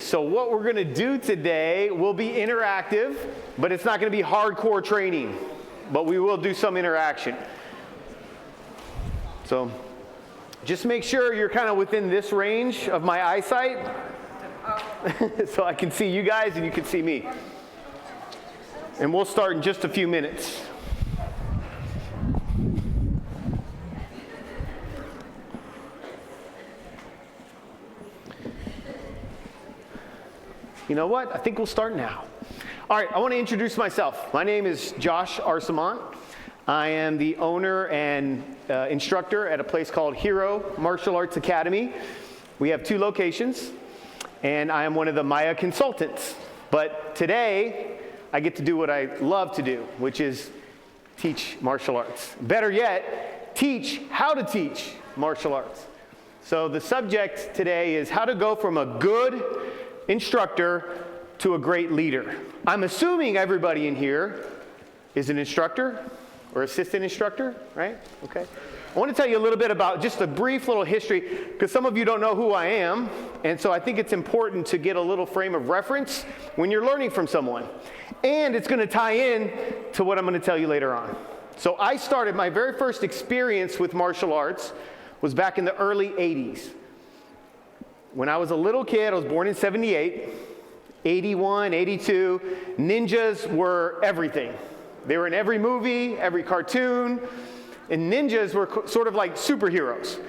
So what we're going to do today will be interactive, but it's not going to be hardcore training, but we will do some interaction. So just make sure you're kind of within this range of my eyesight so I can see you guys and you can see me. And we'll start in just a few minutes. You know what? I think we'll start now. All right, I want to introduce myself. My name is Josh Arsamont. I am the owner and instructor at a place called Hero Martial Arts Academy. We have 2 locations, and I am one of the Maya consultants. But today, I get to do what I love to do, which is teach martial arts. Better yet, teach how to teach martial arts. So the subject today is how to go from a good instructor to a great leader. I'm assuming everybody in here is an instructor or assistant instructor, right? Okay. I want to tell you a little bit about just a brief little history, because some of you don't know who I am, and so I think it's important to get a little frame of reference when you're learning from someone. And it's going to tie in to what I'm going to tell you later on. So I started, my very first experience with martial arts was back in the early 80s. When I was a little kid, I was born in 78, 81, 82, ninjas were everything. They were in every movie, every cartoon, and ninjas were sort of like superheroes.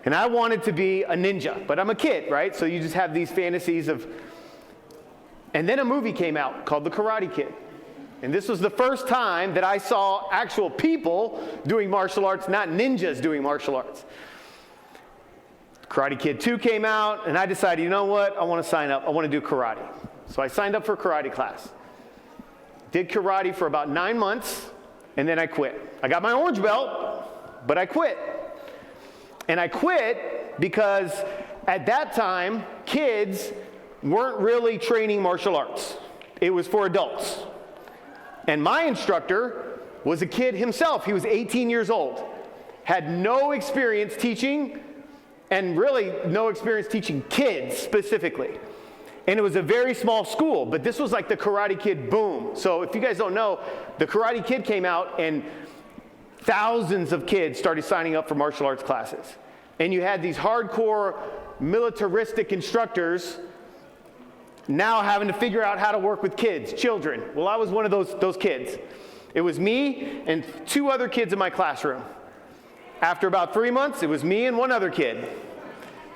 And I wanted to be a ninja, but I'm a kid, right? So you just have these fantasies of... And then a movie came out called The Karate Kid. And this was the first time that I saw actual people doing martial arts, not ninjas doing martial arts. Karate Kid 2 came out, and I decided, you know what, I want to sign up. I want to do karate. So I signed up for a karate class. Did karate for about 9 months, and then I quit. I got my orange belt, but I quit. And I quit because at that time, kids weren't really training martial arts. It was for adults. And my instructor was a kid himself. He was 18 years old, had no experience teaching, and really no experience teaching kids specifically. And it was a very small school, but this was like the Karate Kid boom. So if you guys don't know, the Karate Kid came out and thousands of kids started signing up for martial arts classes. And you had these hardcore militaristic instructors now having to figure out how to work with kids, children. Well, I was one of those kids. It was me and 2 other kids in my classroom. After about 3 months, it was me and 1 other kid.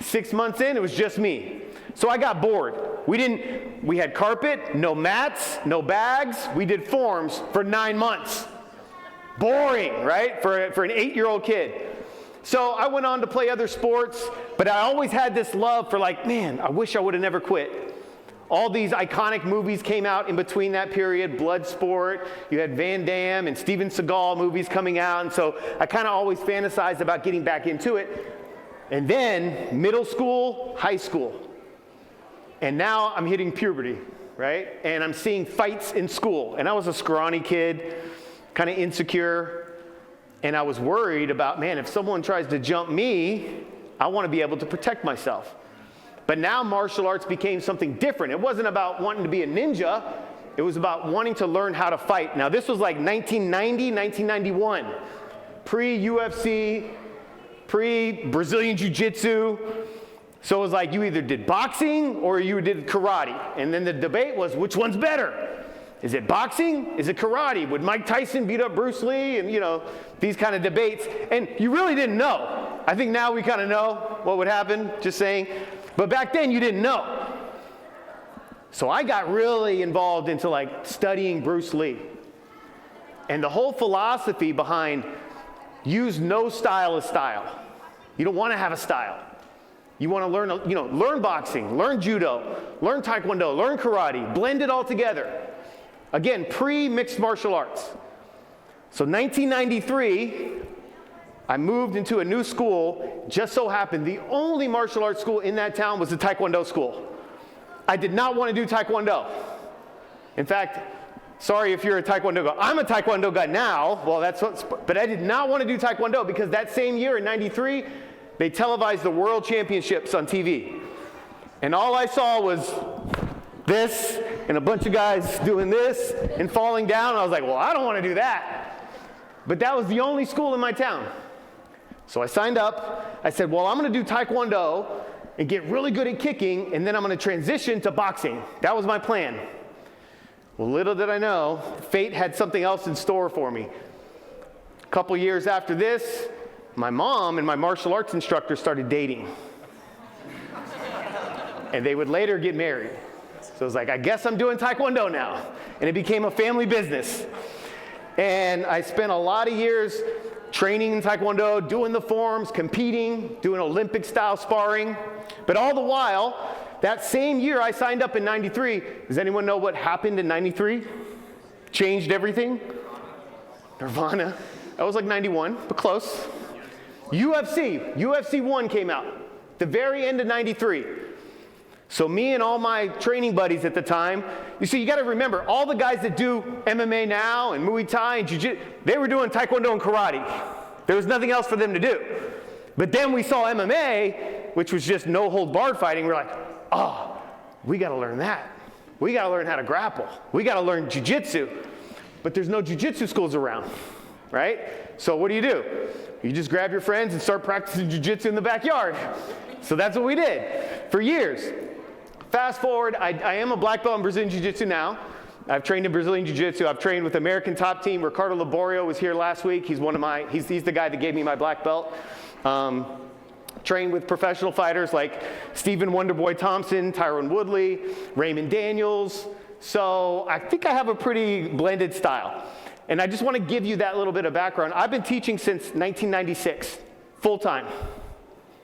6 months in, it was just me. So I got bored. We had carpet, no mats, no bags. We did forms for 9 months. Boring, right? For an 8-year-old kid. So I went on to play other sports, but I always had this love for like, man, I wish I would have never quit. All these iconic movies came out in between that period, Bloodsport, you had Van Damme and Steven Seagal movies coming out, and so I kind of always fantasized about getting back into it. And then middle school, high school. And now I'm hitting puberty, right? And I'm seeing fights in school. And I was a scrawny kid, kind of insecure, and I was worried about, man, if someone tries to jump me, I want to be able to protect myself. But now martial arts became something different. It wasn't about wanting to be a ninja. It was about wanting to learn how to fight. Now, this was like 1990, 1991. Pre-UFC, pre-Brazilian Jiu-Jitsu. So it was like you either did boxing or you did karate. And then the debate was, which one's better? Is it boxing? Is it karate? Would Mike Tyson beat up Bruce Lee? And, you know, these kind of debates. And you really didn't know. I think now we kind of know what would happen, just saying. But back then, you didn't know. So I got really involved into like studying Bruce Lee. And the whole philosophy behind use no style as style. You don't want to have a style. You want to learn, learn boxing, learn judo, learn taekwondo, learn karate, blend it all together. Again, pre-mixed martial arts. So 1993, I moved into a new school. Just so happened the only martial arts school in that town was the taekwondo school. I did not want to do taekwondo. In fact, sorry if you're a taekwondo guy. I'm a taekwondo guy now. Well, but I did not want to do taekwondo because that same year in 93, they televised the world championships on TV. And all I saw was this, and a bunch of guys doing this and falling down. I was like, well, I don't want to do that. But that was the only school in my town. So I signed up. I said, well, I'm going to do Taekwondo and get really good at kicking, and then I'm going to transition to boxing. That was my plan. Well, little did I know, fate had something else in store for me. A couple years after this, my mom and my martial arts instructor started dating. And they would later get married. So I was like, I guess I'm doing Taekwondo now. And it became a family business. And I spent a lot of years training in Taekwondo, doing the forms, competing, doing Olympic-style sparring. But all the while, that same year I signed up in 93. Does anyone know what happened in 93? Changed everything? Nirvana. That was like 91, but close. UFC 1 came out, the very end of 93. So me and all my training buddies at the time, you see, you got to remember, all the guys that do MMA now and Muay Thai and Jiu-Jitsu, they were doing Taekwondo and Karate. There was nothing else for them to do. But then we saw MMA, which was just no-hold-barred fighting. We're like, oh, we got to learn that. We got to learn how to grapple. We got to learn Jiu-Jitsu. But there's no Jiu-Jitsu schools around, right? So what do? You just grab your friends and start practicing Jiu-Jitsu in the backyard. So that's what we did for years. Fast forward, I am a black belt in Brazilian Jiu-Jitsu now. I've trained in Brazilian Jiu-Jitsu. I've trained with American top team. Ricardo Laborio was here last week. He's he's the guy that gave me my black belt. Trained with professional fighters like Stephen Wonderboy Thompson, Tyron Woodley, Raymond Daniels. So I think I have a pretty blended style. And I just want to give you that little bit of background. I've been teaching since 1996, full time.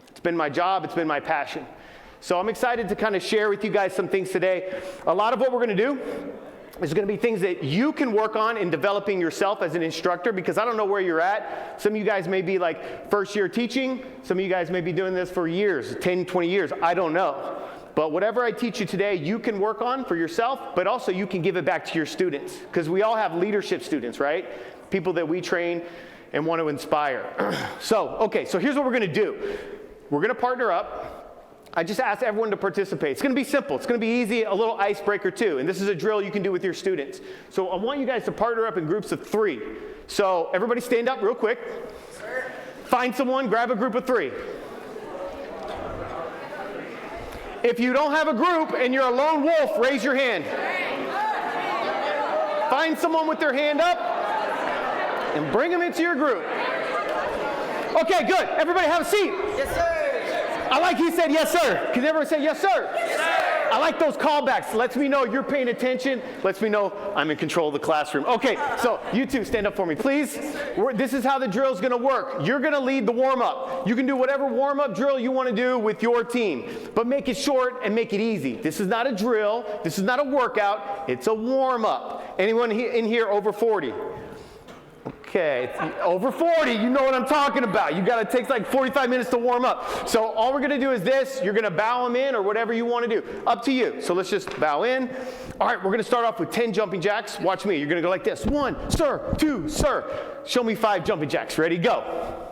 It's been my job, it's been my passion. So I'm excited to kind of share with you guys some things today. A lot of what we're going to do is going to be things that you can work on in developing yourself as an instructor, because I don't know where you're at. Some of you guys may be like first year teaching. Some of you guys may be doing this for years, 10, 20 years. I don't know. But whatever I teach you today, you can work on for yourself, but also you can give it back to your students, because we all have leadership students, right? People that we train and want to inspire. So here's what we're going to do. We're going to partner up. I just asked everyone to participate. It's going to be simple. It's going to be easy, a little icebreaker too. And this is a drill you can do with your students. So I want you guys to partner up in groups of 3. So everybody stand up real quick. Find someone, grab a group of 3. If you don't have a group and you're a lone wolf, raise your hand. Find someone with their hand up and bring them into your group. Okay, good. Everybody have a seat. Yes, sir. I like he said yes, sir. Can everyone say yes, sir? Yes, sir. I like those callbacks. Lets me know you're paying attention. Lets me know I'm in control of the classroom. Okay, so you two stand up for me, please. This is how the drill is going to work. You're going to lead the warm-up. You can do whatever warm-up drill you want to do with your team, but make it short and make it easy. This is not a drill. This is not a workout. It's a warm-up. Anyone in here over 40? Okay, over 40, you know what I'm talking about. It takes like 45 minutes to warm up. So all we're going to do is this. You're going to bow them in or whatever you want to do. Up to you. So let's just bow in. All right, we're going to start off with 10 jumping jacks. Watch me. You're going to go like this. 1, sir. 2, sir. Show me 5 jumping jacks. Ready? Go.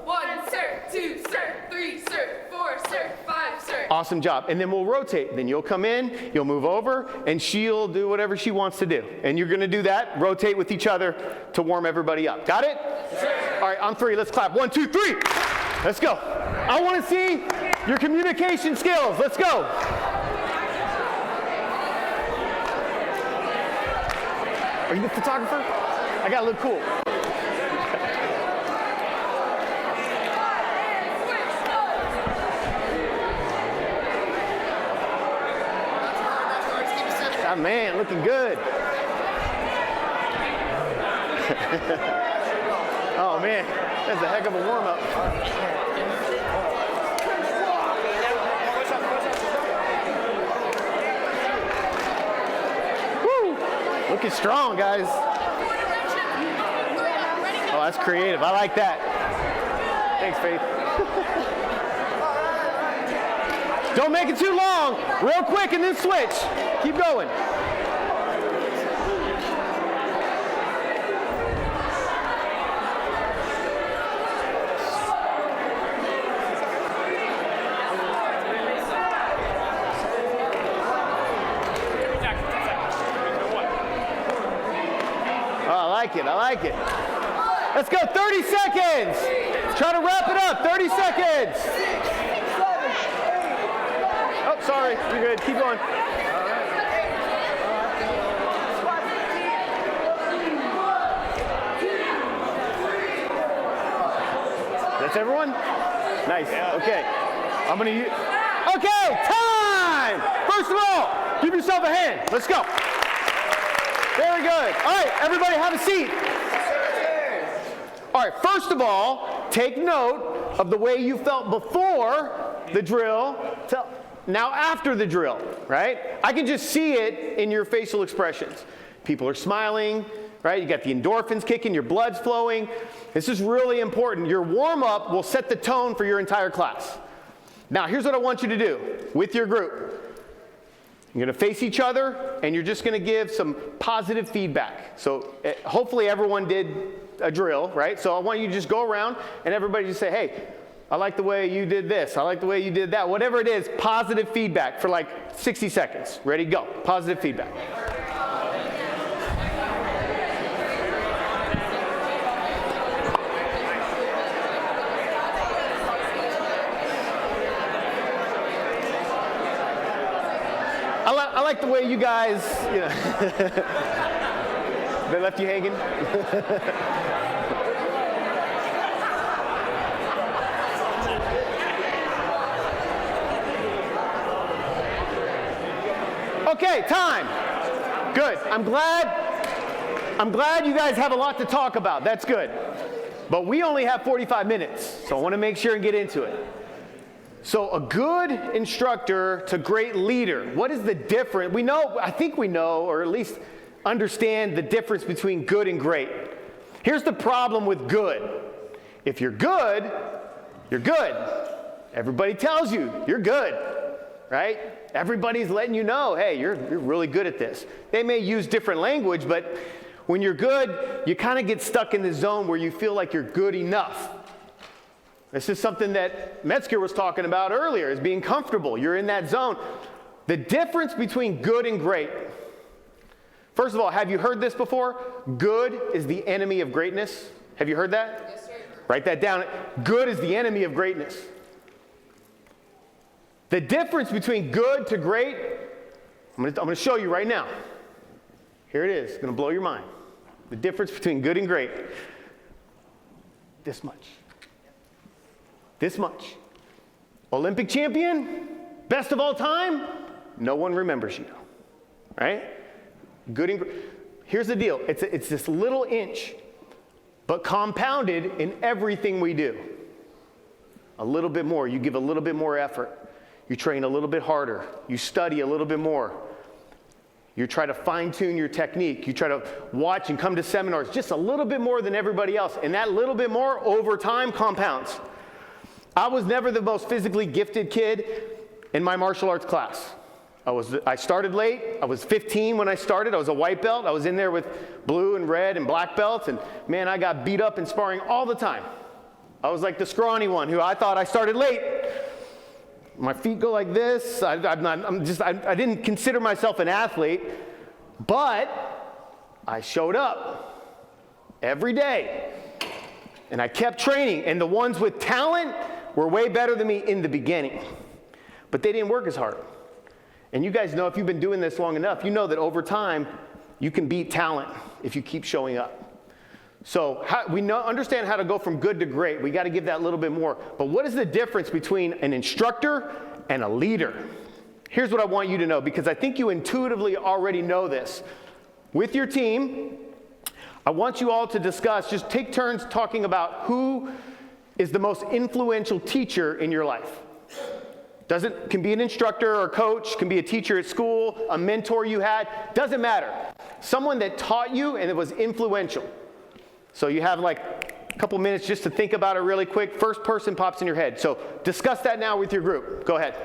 1, sir. 2, sir. 3, sir. 4, sir. 5, sir. Awesome job. And then we'll rotate. Then you'll come in, you'll move over, and she'll do whatever she wants to do. And you're going to do that, rotate with each other to warm everybody up. Got it? Sure. All right, on 3. Let's clap. 1, 2, 3. Let's go. I want to see your communication skills. Let's go. Are you the photographer? I got to look cool. Oh, man, looking good. Oh, man, that's a heck of a warm-up. Woo! Looking strong, guys. Oh, that's creative. I like that. Thanks, Faith. Don't make it too long. Real quick and then switch. Keep going. like it. I like it. Let's go. 30 seconds. Try to wrap it up. 30 seconds. Oh, sorry. You're good. Keep going. That's everyone? Nice. Okay. I'm going to use. Okay, time! First of all, give yourself a hand. Let's go. Very good. All right, everybody have a seat. All right, first of all, take note of the way you felt before the drill to now after the drill, right? I can just see it in your facial expressions. People are smiling, right? You got the endorphins kicking, your blood's flowing. This is really important. Your warm-up will set the tone for your entire class. Now, here's what I want you to do with your group. You're going to face each other, and you're just going to give some positive feedback. So hopefully everyone did a drill, right? So I want you to just go around, and everybody just say, hey, I like the way you did this. I like the way you did that. Whatever it is, positive feedback for like 60 seconds. Ready, go. Positive feedback. I like the way you guys, you know, they left you hanging. Okay, time. Good. I'm glad you guys have a lot to talk about. That's good. But we only have 45 minutes, so I want to make sure and get into it. So a good instructor to great leader. What is the difference? I think we know, or at least understand the difference between good and great. Here's the problem with good. If you're good, you're good. Everybody tells you you're good, right? Everybody's letting you know, hey, you're really good at this. They may use different language, but when you're good, you kind of get stuck in the zone where you feel like you're good enough. This is something that Metzger was talking about earlier, is being comfortable. You're in that zone. The difference between good and great. First of all, have you heard this before? Good is the enemy of greatness. Have you heard that? Yes, sir. Write that down. Good is the enemy of greatness. The difference between good to great, I'm going to show you right now. Here it is. It's going to blow your mind. The difference between good and great. This much. This much. Olympic champion, best of all time, no one remembers you, right? Good and great. Here's the deal. It's this little inch, but compounded in everything we do. A little bit more. You give a little bit more effort. You train a little bit harder. You study a little bit more. You try to fine-tune your technique. You try to watch and come to seminars just a little bit more than everybody else. And that little bit more over time compounds. I was never the most physically gifted kid in my martial arts class. I started late. I was 15 when I started. I was a white belt. I was in there with blue and red and black belts. And man, I got beat up in sparring all the time. I was like the scrawny one who I thought I started late. My feet go like this. I didn't consider myself an athlete, but I showed up every day. And I kept training. And the ones with talent were way better than me in the beginning. But they didn't work as hard. And you guys know, if you've been doing this long enough, you know that over time, you can beat talent if you keep showing up. So understand how to go from good to great. We got to give that a little bit more. But what is the difference between an instructor and a leader? Here's what I want you to know, because I think you intuitively already know this. With your team, I want you all to discuss, just take turns talking about who is the most influential teacher in your life. Can be an instructor or coach, can be a teacher at school, a mentor you had, doesn't matter. Someone that taught you and it was influential. So you have like a couple minutes just to think about it really quick. First person pops in your head. So discuss that now with your group. Go ahead.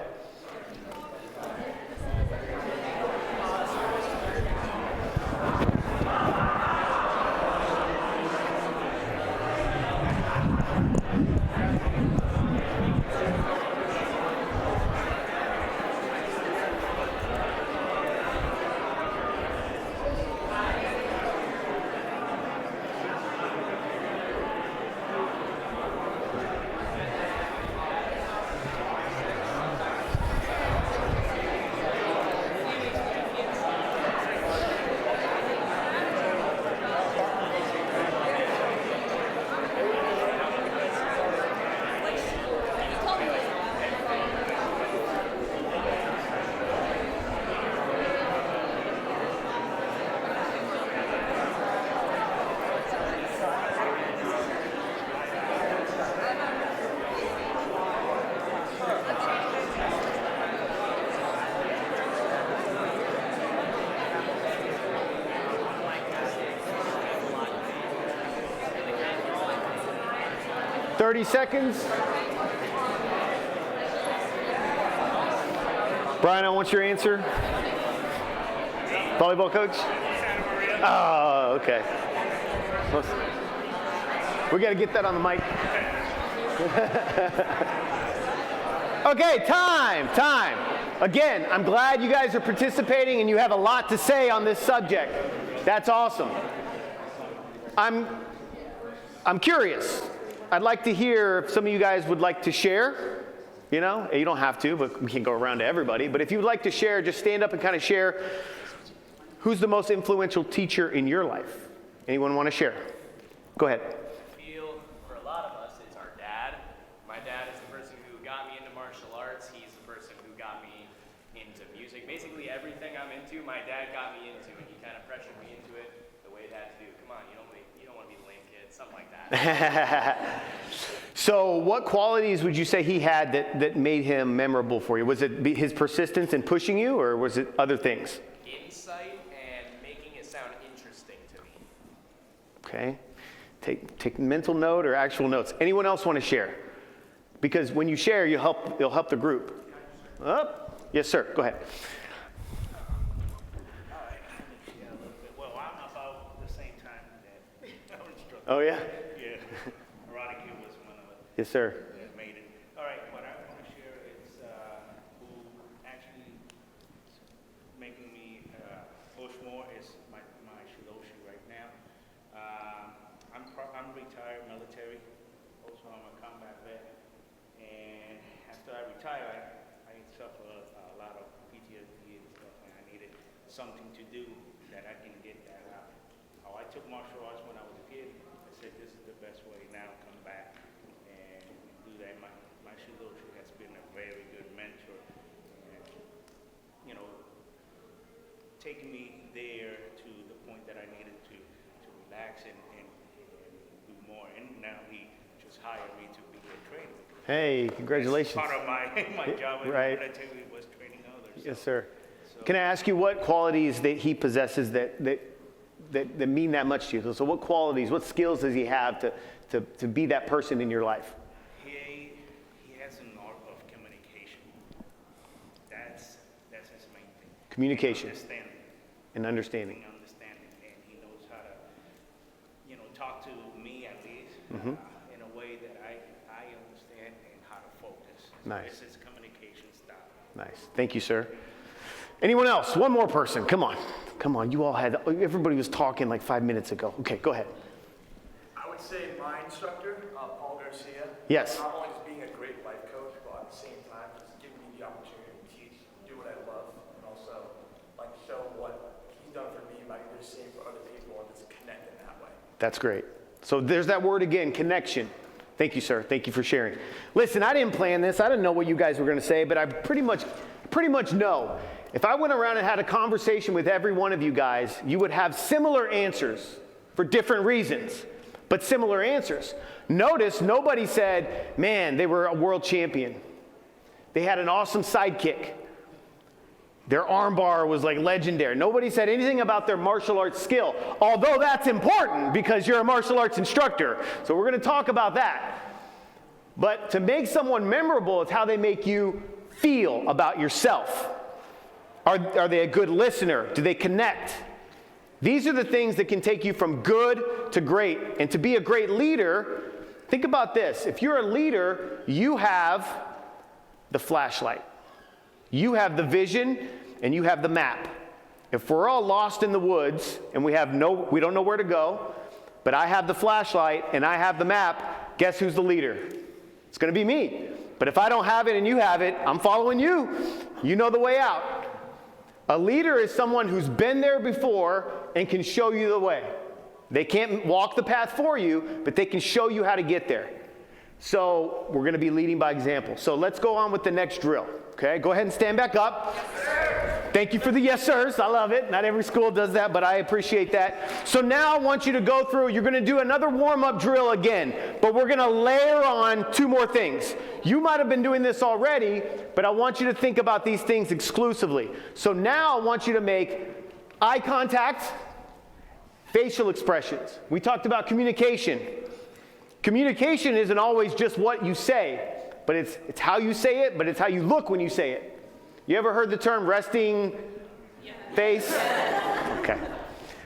30 seconds. Brian, I want your answer. Volleyball coach? Oh, okay. We got to get that on the mic. Okay, time. Again, I'm glad you guys are participating and you have a lot to say on this subject. That's awesome. I'm curious. I'd like to hear if some of you guys would like to share. You know, you don't have to, but we can go around to everybody. But if you would like to share, just stand up and kind of share. Who's the most influential teacher in your life? Anyone want to share? Go ahead. I feel for a lot of us, it's our dad. My dad is the person who got me into martial arts. He's the person who got me into music. Basically everything I'm into, my dad got me into, and he kind of pressured me into it the way dads do. Come on, you don't want to be the lame kid, something like that. So what qualities would you say he had that made him memorable for you? Was it his persistence in pushing you, or was it other things? Insight and making it sound interesting to me. Okay. Take mental note or actual notes. Anyone else want to share? Because when you share, you'll help the group. Yes, sir. Go ahead. Well, I'm about the same time that our instructor. Oh, yeah? Yeah. Karate Kid was one of the Yes, sir. that made it. All right, what I want to share is who actually making me push more is my Shiloshi right now. I'm retired military. Also, I'm a combat vet. And after I retire, I suffer a lot of PTSD and stuff, and I needed something to do that I can get that out. How I took martial arts when I was a kid, I said this is the best way now to come back and do that. My Shiloshi has been a very good mentor, and you know, taking me there to the point that I needed to relax and do more. And now he just hired me to be a trainer. Hey, congratulations. Part of my job in the Right. military was training others. Yes, sir. Can I ask you what qualities that he possesses that mean that much to you? So what qualities, what skills does he have to be that person in your life? He has an art of communication. That's his main thing. Communication And understanding. and understanding. And understanding. And he knows how to, talk to me at least in a way that I understand and how to focus. Nice. It's his communication style. Nice. Thank you, sir. Anyone else? One more person. Come on. You all everybody was talking like 5 minutes ago. Okay, go ahead. I would say my instructor, Paul Garcia. Yes. Not only just being a great life coach, but at the same time, just giving me the opportunity to teach, do what I love, and also like show what he's done for me by either seeing for other people and just connect in that way. That's great. So there's that word again, connection. Thank you, sir. Thank you for sharing. Listen, I didn't plan this. I didn't know what you guys were going to say, but I pretty much know. If I went around and had a conversation with every one of you guys, you would have similar answers for different reasons, but similar answers. Notice nobody said, man, they were a world champion. They had an awesome sidekick. Their armbar was like legendary. Nobody said anything about their martial arts skill, although that's important because you're a martial arts instructor. So we're going to talk about that. But to make someone memorable is how they make you feel about yourself. Are they a good listener? Do they connect? These are the things that can take you from good to great. And to be a great leader, think about this. If you're a leader, you have the flashlight. You have the vision and you have the map. If we're all lost in the woods and we don't know where to go, but I have the flashlight and I have the map, guess who's the leader? It's going to be me. But if I don't have it and you have it, I'm following you. You know the way out. A leader is someone who's been there before and can show you the way. They can't walk the path for you, but they can show you how to get there. So we're going to be leading by example. So let's go on with the next drill. Okay, go ahead and stand back up. Yes, sir. Thank you for the yes sirs. I love it. Not every school does that, but I appreciate that. So now I want you to go through, you're going to do another warm-up drill again, but we're going to layer on 2 more things. You might have been doing this already, but I want you to think about these things exclusively. So now I want you to make eye contact, facial expressions. We talked about communication. Communication isn't always just what you say, but it's how you say it, but it's how you look when you say it. You ever heard the term resting face? Okay.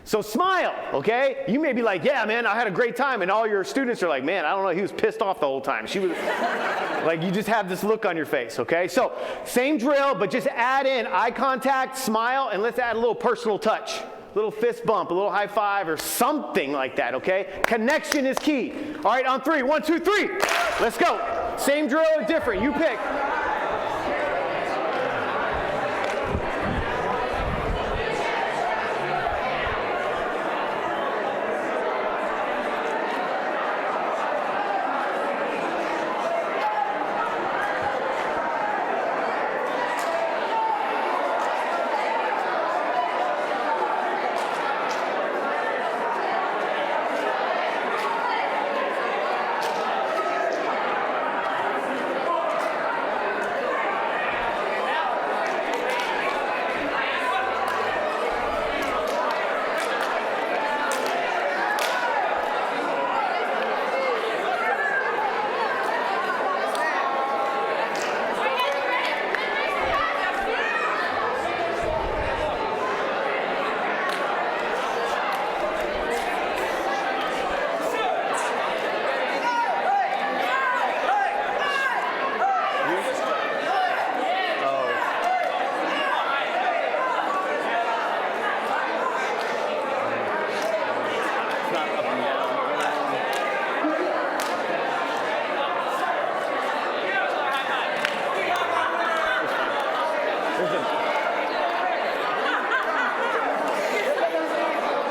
So smile, okay? You may be like, yeah, man, I had a great time. And all your students are like, man, I don't know, he was pissed off the whole time. She was like, you just have this look on your face, okay? So same drill, but just add in eye contact, smile, and let's add a little personal touch. A little fist bump, a little high five, or something like that, okay? Connection is key. All right, on 3, 1, 2, 3. Let's go. Same drill or different, you pick.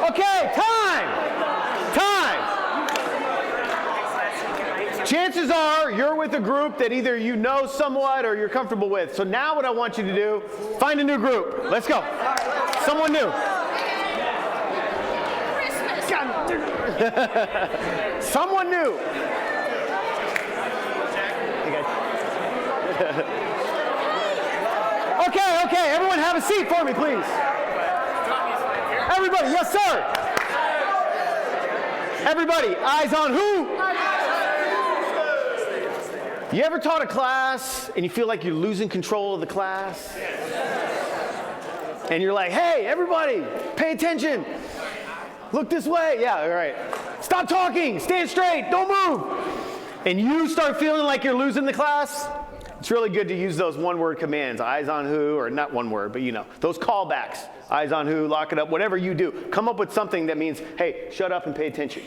Okay, time. Chances are you're with a group that either you know somewhat or you're comfortable with. So now what I want you to do, find a new group. Let's go. Someone new. Someone new. Okay, everyone have a seat for me, please. Everybody, yes, sir. Everybody, eyes on who? You ever taught a class and you feel like you're losing control of the class? And you're like, hey, everybody, pay attention. Look this way. Yeah, all right. Stop talking. Stand straight. Don't move. And you start feeling like you're losing the class. It's really good to use those one-word commands, eyes on who, or not one word, but you know, those callbacks, eyes on who, lock it up, whatever you do. Come up with something that means, hey, shut up and pay attention.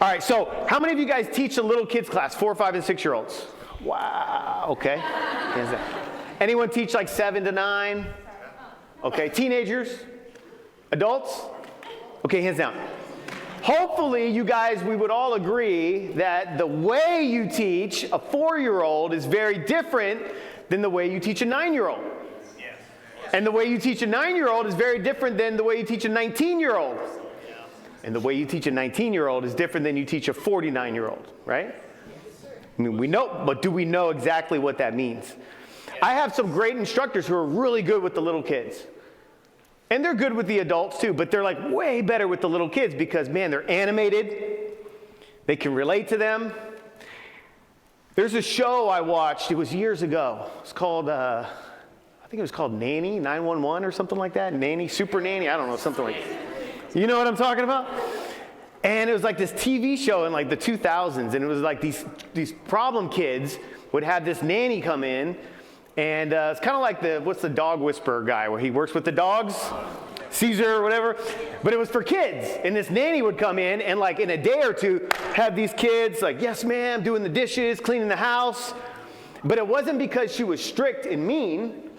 All right, so how many of you guys teach a little kids class, 4, 5, and 6-year-olds? Wow, okay. Anyone teach like 7 to 9? Okay, teenagers? Adults? Okay, hands down. Hopefully, you guys, we would all agree that the way you teach a 4-year-old is very different than the way you teach a 9-year-old. Yes. And the way you teach a 9-year-old is very different than the way you teach a 19-year-old. Yeah. And the way you teach a 19-year-old is different than you teach a 49-year-old, right? Yes, I mean, we know, but do we know exactly what that means? Yes. I have some great instructors who are really good with the little kids. And they're good with the adults too, but they're like way better with the little kids because, man, they're animated. They can relate to them. There's a show I watched, it was years ago. It's called, I think it was called Nanny, 911 or something like that. Nanny, Super Nanny, I don't know, something like that. You know what I'm talking about? And it was like this TV show in like the 2000s, and it was like these problem kids would have this nanny come in. And it's kind of like what's the dog whisperer guy where he works with the dogs? Caesar or whatever. But it was for kids. And this nanny would come in and like in a day or two have these kids like, yes, ma'am, doing the dishes, cleaning the house. But it wasn't because she was strict and mean.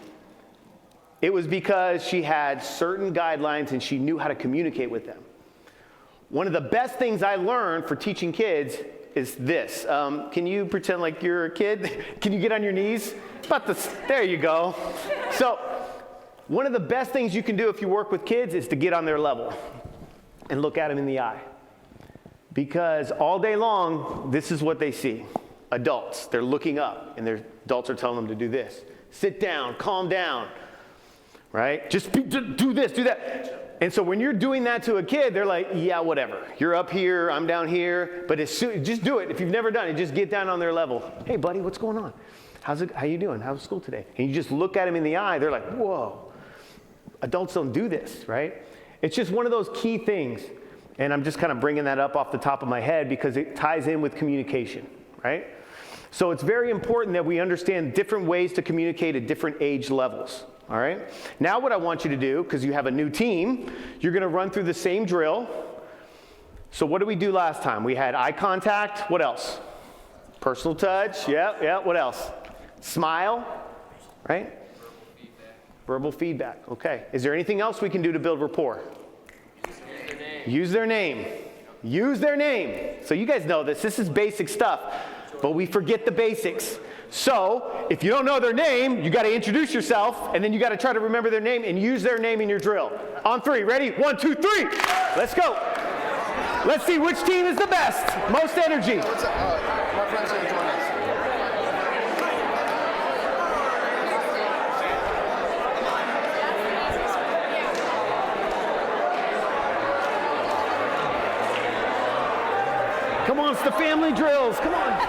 It was because she had certain guidelines and she knew how to communicate with them. One of the best things I learned for teaching kids is this. Can you pretend like you're a kid? Can you get on your knees? There you go. So one of the best things you can do if you work with kids is to get on their level and look at them in the eye. Because all day long, this is what they see. Adults, they're looking up and their adults are telling them to do this. Sit down, calm down, right? Just do this, do that. And so when you're doing that to a kid, they're like, yeah, whatever. You're up here, I'm down here. But just do it. If you've never done it, just get down on their level. Hey, buddy, what's going on? How you doing? How's school today? And you just look at them in the eye. They're like, whoa. Adults don't do this, right? It's just one of those key things. And I'm just kind of bringing that up off the top of my head because it ties in with communication, right? So it's very important that we understand different ways to communicate at different age levels, all right? Now what I want you to do, because you have a new team, you're going to run through the same drill. So what did we do last time? We had eye contact. What else? Personal touch. Yeah. What else? Smile, right? Verbal feedback. Okay. Is there anything else we can do to build rapport? Use their name. Use their name. So you guys know this. This is basic stuff. But we forget the basics. So if you don't know their name, you got to introduce yourself, and then you got to try to remember their name and use their name in your drill. On 3. Ready? 1, 2, 3. Let's go. Let's see which team is the best. Most energy. What's up? My friend's going to join us. Come on, it's the family drills. Come on.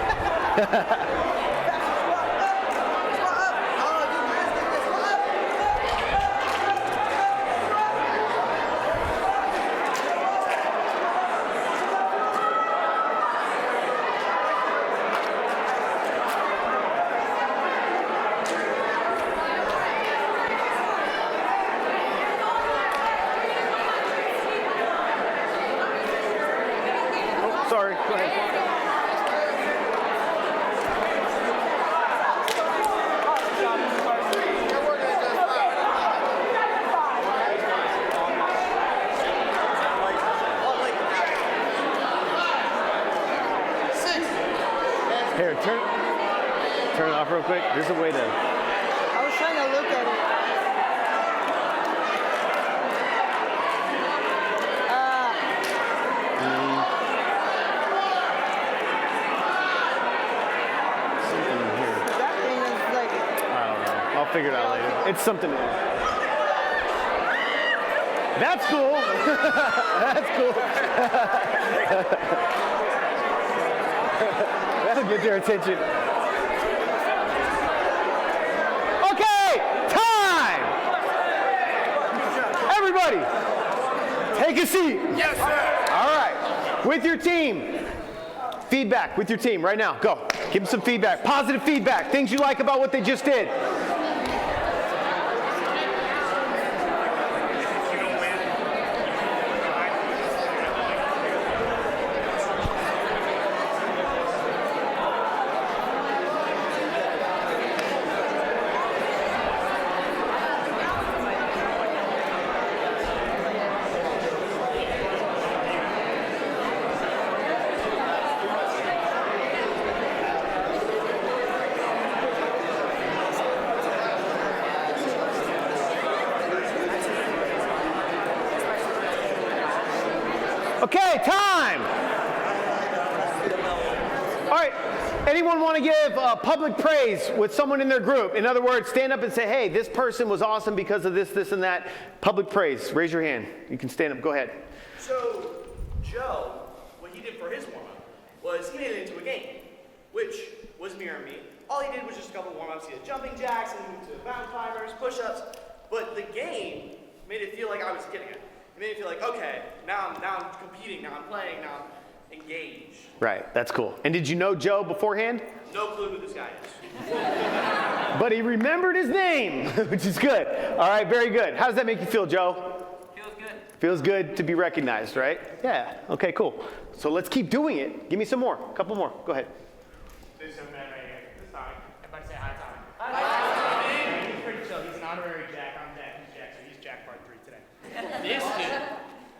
Sorry, go ahead. Here, turn it off real quick. There's a way to. I was trying to look at it. Something in here. That thing is like, I don't know. I'll figure it out later. It's something else. That's cool. That's cool. That'll get their attention. Okay, time. Everybody, take a seat. Yes, sir. All right, with your team. Feedback with your team right now. Go. Give them some feedback. Positive feedback. Things you like about what they just did. Okay, time. All right, anyone want to give public praise with someone in their group? In other words, stand up and say, hey, this person was awesome because of this, this, and that. Public praise. Raise your hand. You can stand up. Go ahead. So, Joe, what he did for his warm-up was he made it into a game, which was mirroring me. All he did was just a couple warm-ups. He had jumping jacks, and he moved to mountain climbers, push-ups. But the game made it feel like I was getting it. It made me feel like, okay, now I'm competing, now I'm playing, now I'm engaged. Right, that's cool. And did you know Joe beforehand? No clue who this guy is. But he remembered his name, which is good. All right, very good. How does that make you feel, Joe? Feels good. Feels good to be recognized, right? Yeah, okay, cool. So let's keep doing it. Give me some more, a couple more. Go ahead. This young man right here. This is Tommy. Everybody say hi, Tommy. Hi, Tommy. He's pretty chill. He's an honorary Jack. I'm Jack. He's Jack. So he's Jack part 3 today. This dude,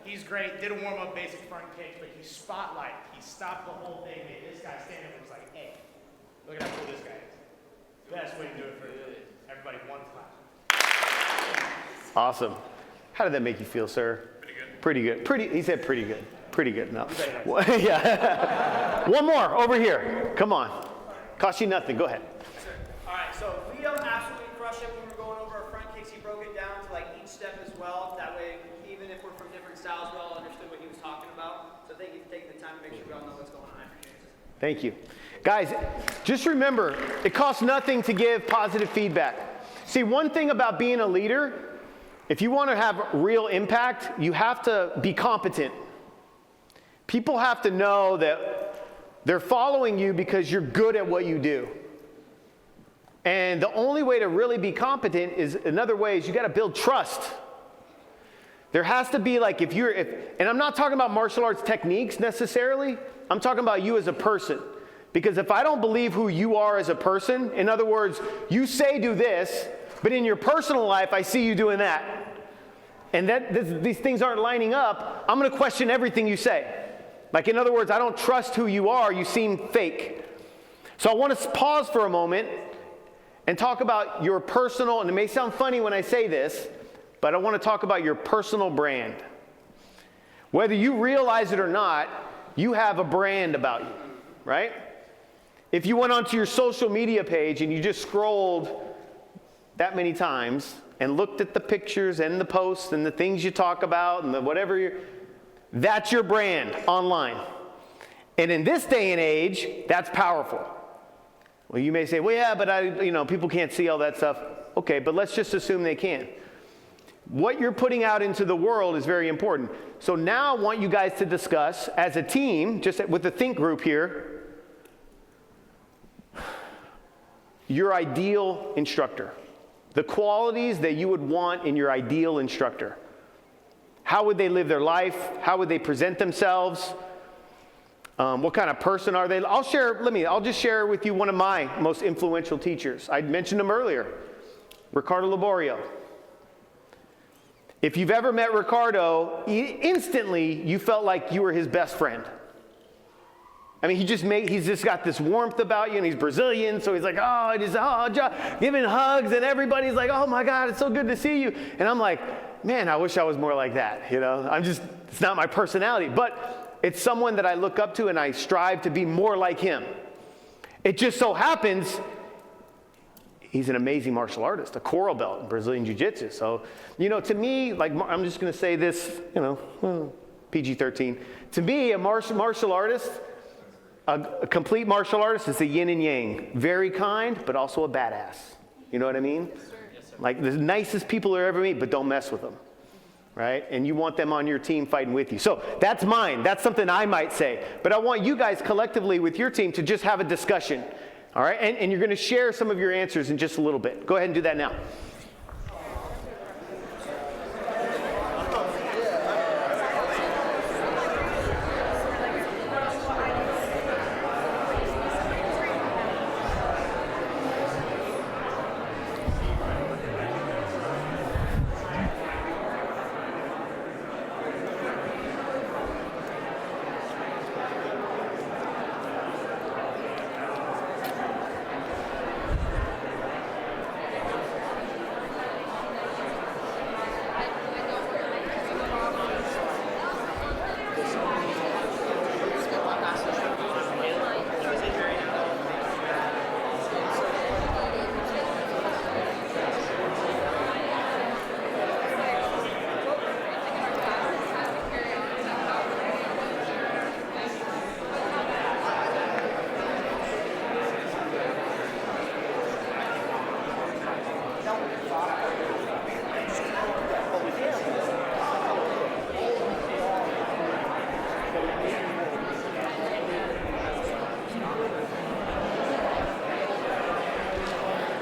he's great. Did a warm-up basic front kick, but he spotlight. He stopped the whole thing. Made this guy stand up and was like, hey, look at how cool this guy is. Best way to do it for everybody. One clap. Awesome. How did that make you feel, sir? Pretty good. Pretty good. He said pretty good. Pretty good. No. Yeah. One more over here. Come on. Cost you nothing. Go ahead. All right, so Leo absolutely crushed it when we were going over our front kicks. He broke it down to like each step as well. That way, even if we're from different styles. We all understood what he was talking about. So thank you for taking the time to make sure we all know what's going on. I appreciate it. Thank you. Guys, just remember, it costs nothing to give positive feedback. See, one thing about being a leader, if you want to have real impact, you have to be competent. People have to know that they're following you because you're good at what you do. And the only way to really be competent is, another way, is you got to build trust. There has to be like, and I'm not talking about martial arts techniques necessarily, I'm talking about you as a person. Because if I don't believe who you are as a person, in other words, you say do this, but in your personal life, I see you doing that. And these things aren't lining up, I'm going to question everything you say. Like, in other words, I don't trust who you are, you seem fake. So I want to pause for a moment and talk about your personal, and it may sound funny when I say this, but I want to talk about your personal brand. Whether you realize it or not, you have a brand about you, right? If you went onto your social media page and you just scrolled that many times and looked at the pictures and the posts and the things you talk about and the whatever, that's your brand online. And in this day and age, that's powerful. Well, you may say, well, yeah, but people can't see all that stuff. Okay, but let's just assume they can. What you're putting out into the world is very important. So now I want you guys to discuss as a team, just with the think group here, your ideal instructor. The qualities that you would want in your ideal instructor. How would they live their life? How would they present themselves? What kind of person are they? I'll just share with you one of my most influential teachers. I mentioned him earlier, Ricardo Laborio. If you've ever met Ricardo, instantly you felt like you were his best friend. I mean, he's just got this warmth about you, and he's Brazilian, so he's like, giving hugs, and everybody's like, oh my God, it's so good to see you. And I'm like, man, I wish I was more like that, it's not my personality. But it's someone that I look up to and I strive to be more like him. It just so happens he's an amazing martial artist, a coral belt in Brazilian Jiu-Jitsu. So, to me, like, I'm just going to say this, PG-13. To me, a martial artist, a complete martial artist is the yin and yang. Very kind, but also a badass. You know what I mean? Yes, sir. Like the nicest people you ever meet, but don't mess with them. Right? And you want them on your team fighting with you. So that's mine. That's something I might say. But I want you guys collectively with your team to just have a discussion. All right? And you're going to share some of your answers in just a little bit. Go ahead and do that now.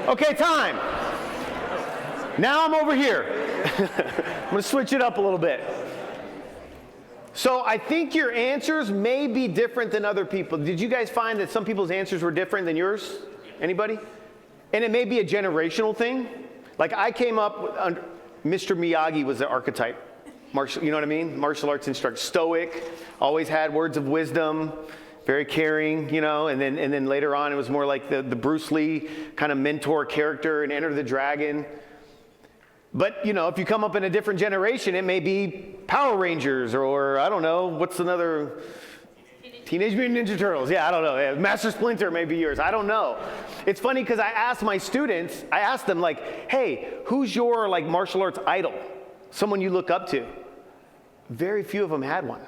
Okay, time. Now I'm over here. I'm going to switch it up a little bit. So I think your answers may be different than other people. Did you guys find that some people's answers were different than yours? Anybody? And it may be a generational thing. Like I came up with, Mr. Miyagi was the archetype. You know what I mean? Martial arts instructor. Stoic, always had words of wisdom, very caring, and then later on it was more like the Bruce Lee kind of mentor character in Enter the Dragon. But, if you come up in a different generation, it may be Power Rangers or I don't know, what's another? Teenage Mutant Ninja Turtles. Yeah, I don't know. Yeah, Master Splinter may be yours. I don't know. It's funny because I asked my students, hey, who's your martial arts idol? Someone you look up to? very few of them had one.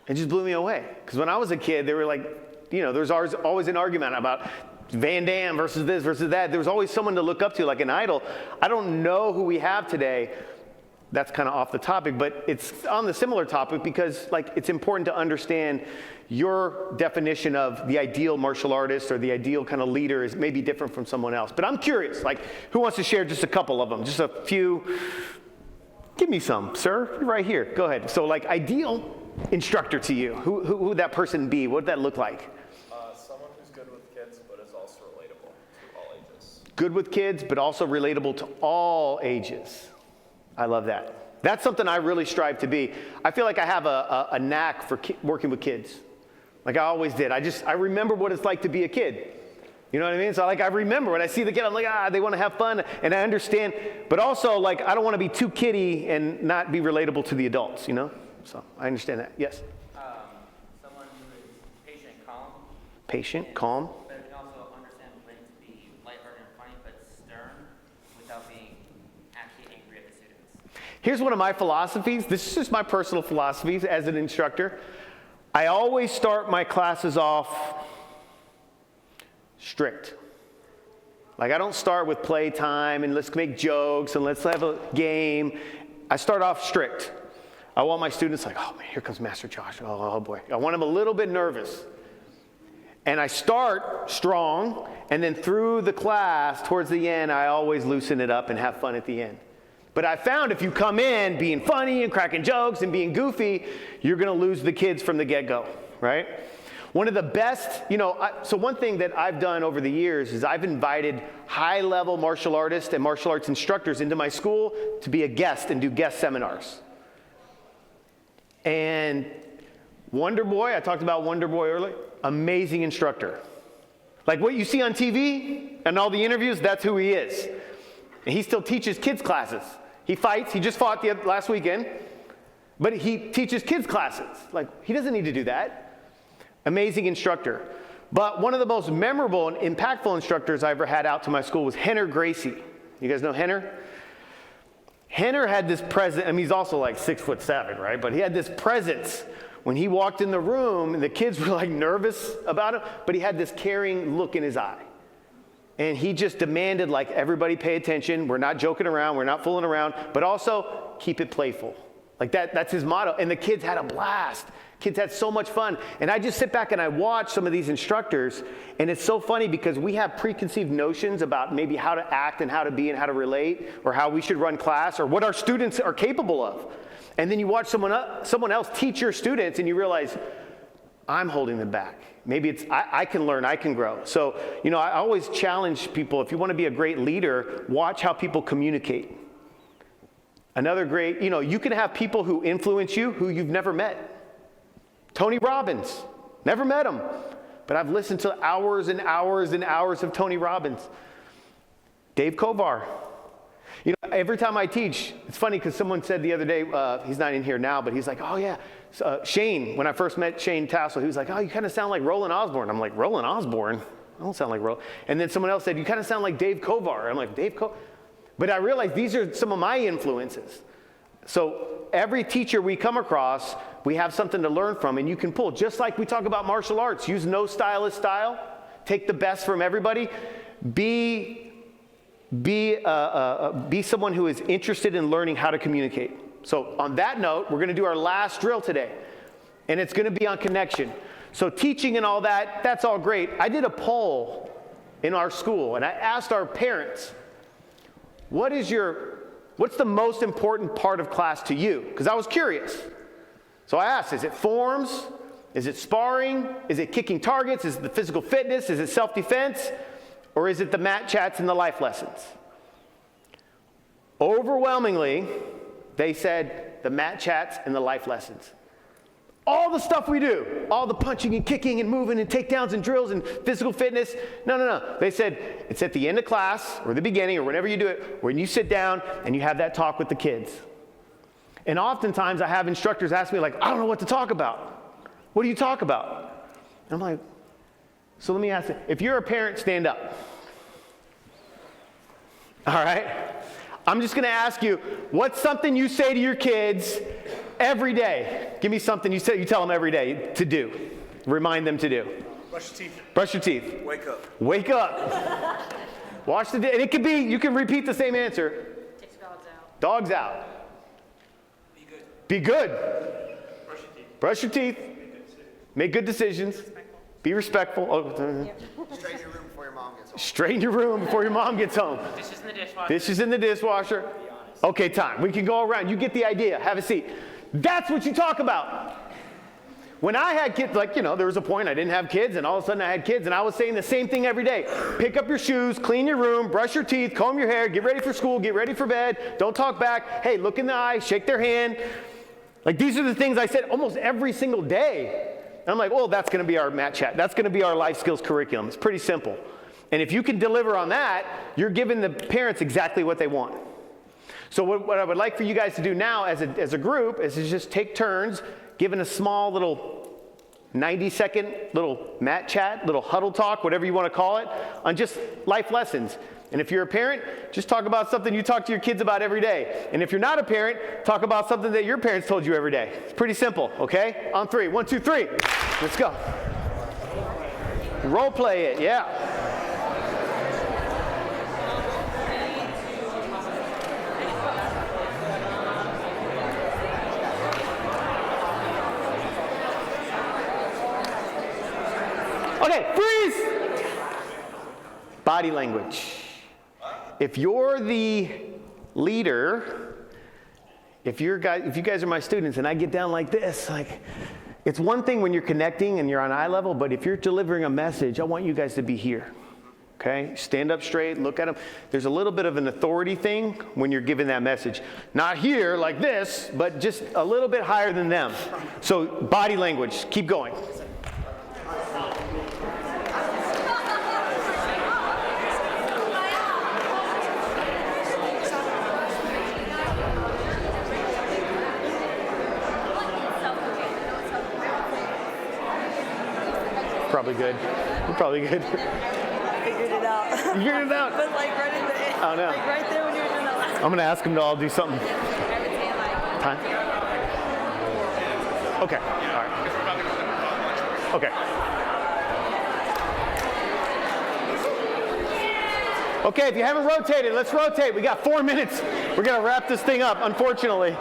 It just blew me away. Because when I was a kid, they were like, there was always an argument about Van Damme versus this versus that. There was always someone to look up to, like an idol. I don't know who we have today. That's kind of off the topic, but it's on the similar topic because it's important to understand your definition of the ideal martial artist or the ideal kind of leader is maybe different from someone else. But I'm curious, who wants to share just a couple of them? Just a few. Give me some, sir. Right here. Go ahead. So ideal instructor to you. Who would that person be? What would that look like? Someone who's good with kids, but is also relatable to all ages. Good with kids, but also relatable to all ages. I love that. That's something I really strive to be. I feel like I have a knack for working with kids. Like I always did. I remember what it's like to be a kid. You know what I mean? So I remember when I see the kid, I'm like, they want to have fun, and I understand. But also, I don't want to be too kiddie and not be relatable to the adults, So I understand that. Yes? Someone who is patient and calm. Patient, calm. But can also understand when to be lighthearted and funny, but stern without being actually angry at the students. Here's one of my philosophies. This is just my personal philosophies as an instructor. I always start my classes off strict. I don't start with playtime and let's make jokes and let's have a game. I start off strict. I want my students oh man, here comes Master Josh. Oh boy. I want them a little bit nervous. And I start strong, and then through the class, towards the end, I always loosen it up and have fun at the end. But I found if you come in being funny and cracking jokes and being goofy, you're going to lose the kids from the get-go, right? One of the best, so one thing that I've done over the years is I've invited high-level martial artists and martial arts instructors into my school to be a guest and do guest seminars. And Wonder Boy, I talked about Wonder Boy earlier, amazing instructor. What you see on TV and all the interviews, that's who he is. And he still teaches kids classes. He fights, he just fought last weekend, but he teaches kids classes. He doesn't need to do that. Amazing instructor. But one of the most memorable and impactful instructors I ever had out to my school was Henner Gracie. You guys know Henner? Henner had this presence, he's also 6'7", right? But he had this presence when he walked in the room, and the kids were nervous about him, but he had this caring look in his eye. And he just demanded everybody pay attention. We're not joking around, we're not fooling around, but also keep it playful. That's his motto. And the kids had a blast. Kids had so much fun. And I just sit back and I watch some of these instructors, and it's so funny because we have preconceived notions about maybe how to act and how to be and how to relate, or how we should run class, or what our students are capable of. And then you watch someone else teach your students, and you realize, I'm holding them back. Maybe it's, I can learn, I can grow. So, I always challenge people, if you want to be a great leader, watch how people communicate. Another great, you can have people who influence you who you've never met. Tony Robbins, never met him, but I've listened to hours and hours and hours of Tony Robbins. Dave Kovar. Every time I teach, it's funny because someone said the other day, he's not in here now, but he's like, oh yeah, Shane, when I first met Shane Tassel, he was like, oh, you kind of sound like Roland Osborne. I'm like, Roland Osborne? I don't sound like Roland. And then someone else said, you kind of sound like Dave Kovar. I'm like, Dave Kovar? But I realized these are some of my influences. So every teacher we come across, we have something to learn from, and you can pull. Just like we talk about martial arts, use no style as style, take the best from everybody, be someone who is interested in learning how to communicate. So on that note, we're going to do our last drill today, and it's going to be on connection. So teaching and all that, that's all great. I did a poll in our school, and I asked our parents, what's the most important part of class to you? Because I was curious. So I asked, is it forms? Is it sparring? Is it kicking targets? Is it the physical fitness? Is it self-defense? Or is it the mat chats and the life lessons? Overwhelmingly, they said the mat chats and the life lessons. All the stuff we do, all the punching and kicking and moving and takedowns and drills and physical fitness, no. They said it's at the end of class or the beginning or whenever you do it, when you sit down and you have that talk with the kids. And oftentimes I have instructors ask me I don't know what to talk about. What do you talk about? And I'm like, so let me ask you, if you're a parent, stand up. All right? I'm just going to ask you, what's something you say to your kids Every day. Give me something you tell them every day to do. Remind them to do. Brush your teeth. Brush your teeth. Wake up. Wake up. Wash the dish. And it could be, you can repeat the same answer. Takes dogs out. Dogs out. Be good. Be good. Brush your teeth. Brush your teeth. Make good decisions. Be respectful. Oh, Straighten your room before your mom gets home. straighten your room before your mom gets home. Dishes in the dishwasher. Dishes in the dishwasher. Okay, time. We can go around. You get the idea. Have a seat. That's what you talk about. When I had kids, there was a point I didn't have kids, and all of a sudden I had kids, and I was saying the same thing every day. Pick up your shoes, clean your room, brush your teeth, comb your hair, get ready for school, get ready for bed, don't talk back. Hey, look in the eye, shake their hand. These are the things I said almost every single day. And I'm like, well, that's going to be our Matt Chat. That's going to be our life skills curriculum. It's pretty simple. And if you can deliver on that, you're giving the parents exactly what they want. So what I would like for you guys to do now as a group is to just take turns giving a small little 90-second little Matt Chat, little huddle talk, whatever you want to call it, on just life lessons. And if you're a parent, just talk about something you talk to your kids about every day. And if you're not a parent, talk about something that your parents told you every day. It's pretty simple, okay? On 3. 1, 2, 3. Let's go. Role play it, yeah. Okay, freeze! Body language. If you're the leader, if you guys are my students and I get down like this, it's one thing when you're connecting and you're on eye level, but if you're delivering a message, I want you guys to be here. Okay? Stand up straight, look at them. There's a little bit of an authority thing when you're giving that message. Not here like this, but just a little bit higher than them. So body language, keep going. Probably good. You're probably good. I figured it out. You figured it out? But right in the Oh, no. right there when you were doing that last. I'm going to ask them to all do something. Time? Okay. All right. Okay. Okay, if you haven't rotated, let's rotate. We got 4 minutes. We're going to wrap this thing up, unfortunately.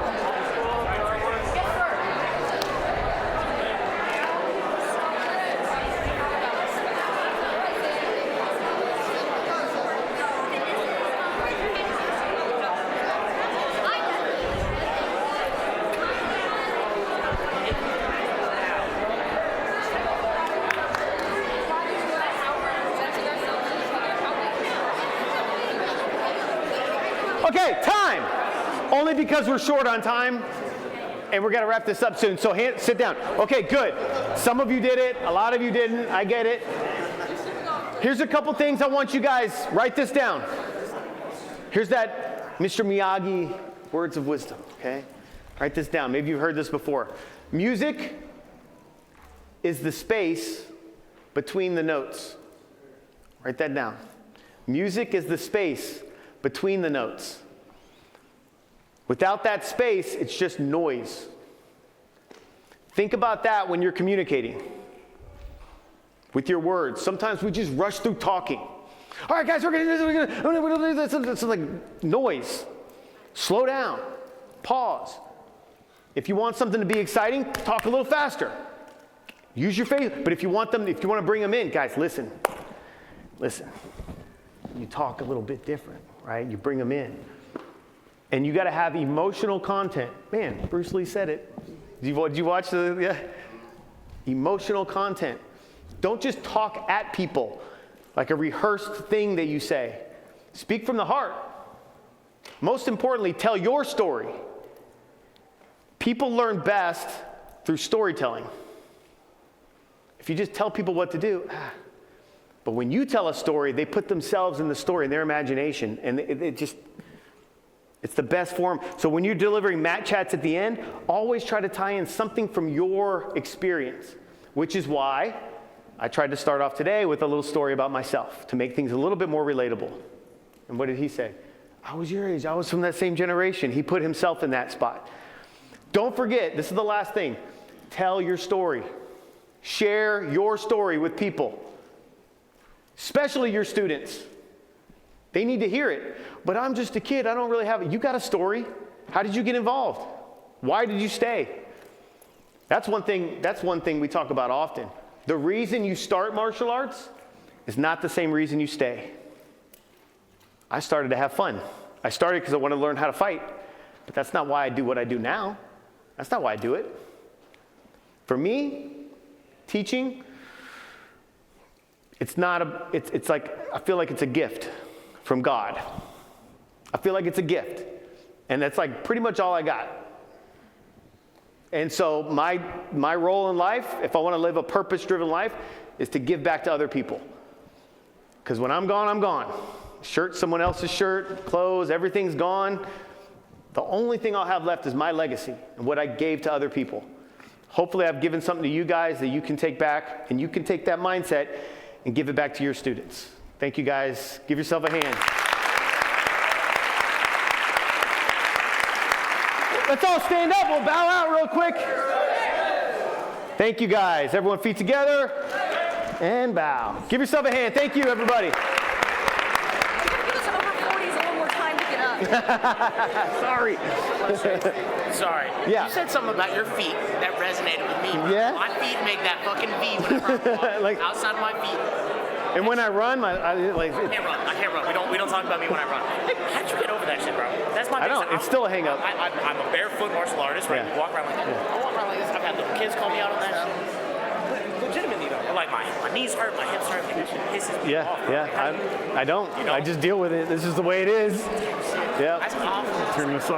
Okay, time. Only because we're short on time and we're going to wrap this up soon. So sit down. Okay, good. Some of you did it. A lot of you didn't. I get it. Here's a couple things I want you guys, write this down. Here's that Mr. Miyagi words of wisdom, okay? Write this down. Maybe you've heard this before. Music is the space between the notes. Write that down. Music is the space between the notes. Without that space, it's just noise. Think about that when you're communicating with your words. Sometimes we just rush through talking. All right, guys, we're going to do this. It's like noise. Slow down. Pause. If you want something to be exciting, talk a little faster. Use your face. But if you want to bring them in, guys, listen. You talk a little bit different, right? You bring them in. And you got to have emotional content. Man, Bruce Lee said it. Did you watch emotional content? Don't just talk at people like a rehearsed thing that you say. Speak from the heart. Most importantly, tell your story. People learn best through storytelling. If you just tell people what to do, but when you tell a story, they put themselves in the story, in their imagination, and it's the best form. So when you're delivering Matt Chats at the end, always try to tie in something from your experience, which is why I tried to start off today with a little story about myself to make things a little bit more relatable. And what did he say? I was your age. I was from that same generation. He put himself in that spot. don't forget, this is the last thing. Tell your story. Share your story with people, especially your students. They need to hear it. But I'm just a kid. I don't really have it. You got a story. How did you get involved? Why did you stay? That's one thing we talk about often. The reason you start martial arts is not the same reason you stay. I started to have fun. I started because I wanted to learn how to fight. But that's not why I do what I do now. That's not why I do it. For me, teaching, it's like, I feel like it's a gift from God. I feel like it's a gift. And that's like pretty much all I got. And so my role in life, if I want to live a purpose-driven life, is to give back to other people. Because when I'm gone, I'm gone. Shirt, someone else's shirt, clothes, everything's gone. The only thing I'll have left is my legacy and what I gave to other people. Hopefully I've given something to you guys that you can take back, and you can take that mindset and give it back to your students. Thank you guys. Give yourself a hand. Let's all stand up. We'll bow out real quick. Thank you guys. Everyone feet together and bow. Give yourself a hand. Thank you, everybody. Give us over 40s a little more time to get up. Sorry. Sorry. Yeah. You said something about your feet that resonated with me. Yeah? My feet make that fucking V whenever I'm Like- outside of my feet. And when I run, I can't run. I can't run. We don't talk about me when I run. How'd you get over that shit, bro? That's my I biggest- don't. It's still a hang up. I'm a barefoot martial artist, right? Yeah. You walk around like that. I walk around like this. I've had little kids call me out on that shit. But legitimately though, like my knees hurt, my hips hurt, like that shit pisses me off. Yeah. I don't. I just deal with it. This is the way it is. Yeah. That's awful. Turn this off.